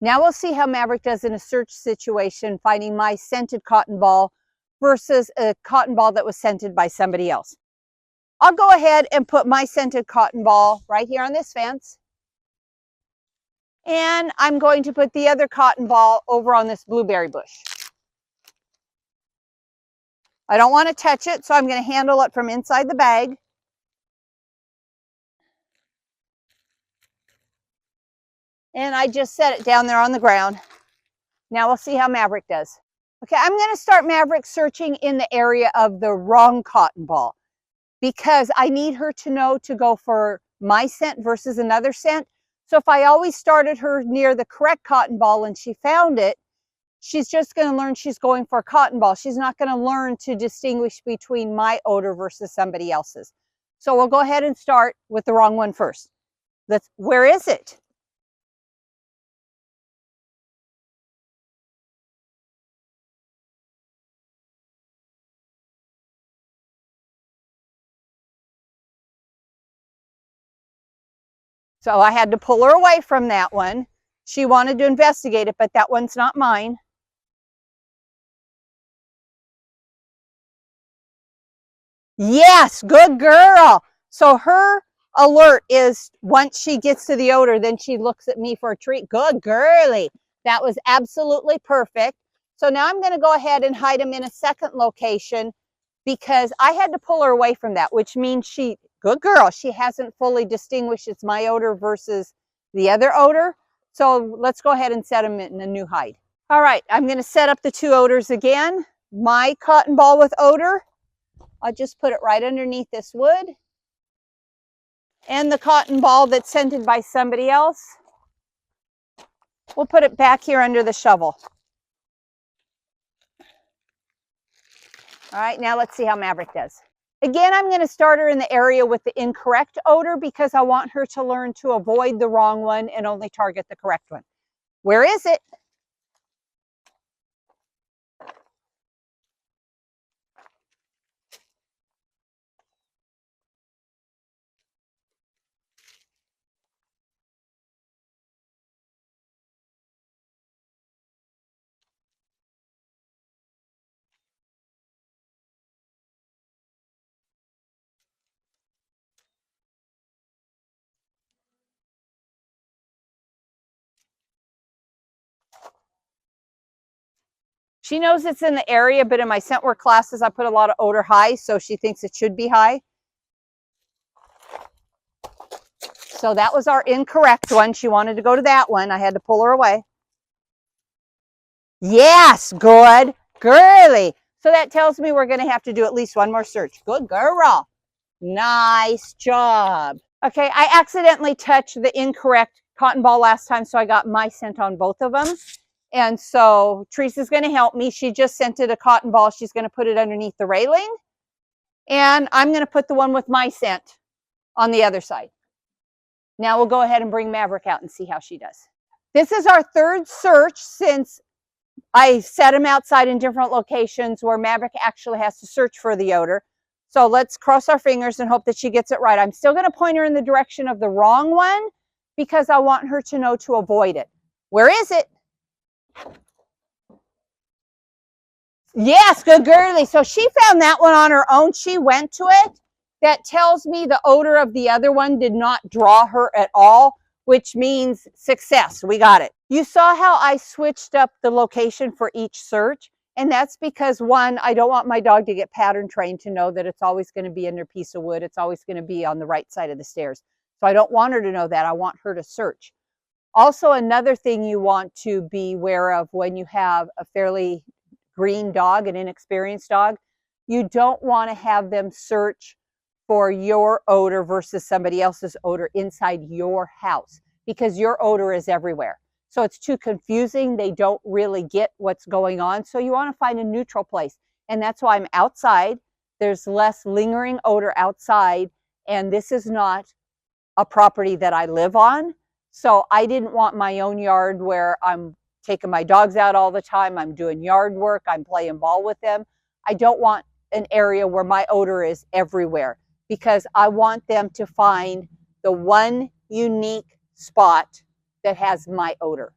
Now we'll see how Maverick does in a search situation, finding my scented cotton ball versus a cotton ball that was scented by somebody else. I'll go ahead and put my scented cotton ball right here on this fence. And I'm going to put the other cotton ball over on this blueberry bush. I don't want to touch it, so I'm going to handle it from inside the bag. And I just set it down there on the ground. Now we'll see how Maverick does. Okay, I'm going to start Maverick searching in the area of the wrong cotton ball because I need her to know to go for my scent versus another scent. So if I always started her near the correct cotton ball and she found it, she's just going to learn she's going for a cotton ball. She's not going to learn to distinguish between my odor versus somebody else's. So we'll go ahead and start with the wrong one first. Where is it? So I had to pull her away from that one. She wanted to investigate it, but that one's not mine. Yes, good girl. So her alert is once she gets to the odor, then she looks at me for a treat. Good girly. That was absolutely perfect. So now I'm going to go ahead and hide them in a second location because I had to pull her away from that, which means good girl, she hasn't fully distinguished it's my odor versus the other odor. So let's go ahead and set them in a new hide. All right, I'm going to set up the two odors again. My cotton ball with odor, I'll just put it right underneath this wood. And the cotton ball that's scented by somebody else, we'll put it back here under the shovel. All right, now let's see how Maverick does. Again, I'm going to start her in the area with the incorrect odor because I want her to learn to avoid the wrong one and only target the correct one. Where is it? She knows it's in the area, but in my scent work classes, I put a lot of odor high, so she thinks it should be high. So that was our incorrect one. She wanted to go to that one. I had to pull her away. Yes, good girly. So that tells me we're going to have to do at least one more search. Good girl. Nice job. Okay, I accidentally touched the incorrect cotton ball last time, so I got my scent on both of them. And so Teresa's going to help me. She just scented a cotton ball. She's going to put it underneath the railing. And I'm going to put the one with my scent on the other side. Now we'll go ahead and bring Maverick out and see how she does. This is our third search since I set him outside in different locations where Maverick actually has to search for the odor. So let's cross our fingers and hope that she gets it right. I'm still going to point her in the direction of the wrong one because I want her to know to avoid it. Where is it? Yes, good girly. So she found that one on her own. She went to it. That tells me the odor of the other one did not draw her at all, which means success. We got it. You saw how I switched up the location for each search. And that's because, one, I don't want my dog to get pattern trained to know that it's always going to be under a piece of wood. It's always going to be on the right side of the stairs. So I don't want her to know that. I want her to search. Also, another thing you want to be aware of when you have a fairly green dog, an inexperienced dog, you don't want to have them search for your odor versus somebody else's odor inside your house because your odor is everywhere. So it's too confusing. They don't really get what's going on. So you want to find a neutral place. And that's why I'm outside. There's less lingering odor outside. And this is not a property that I live on. So I didn't want my own yard where I'm taking my dogs out all the time. I'm doing yard work. I'm playing ball with them. I don't want an area where my odor is everywhere because I want them to find the one unique spot that has my odor.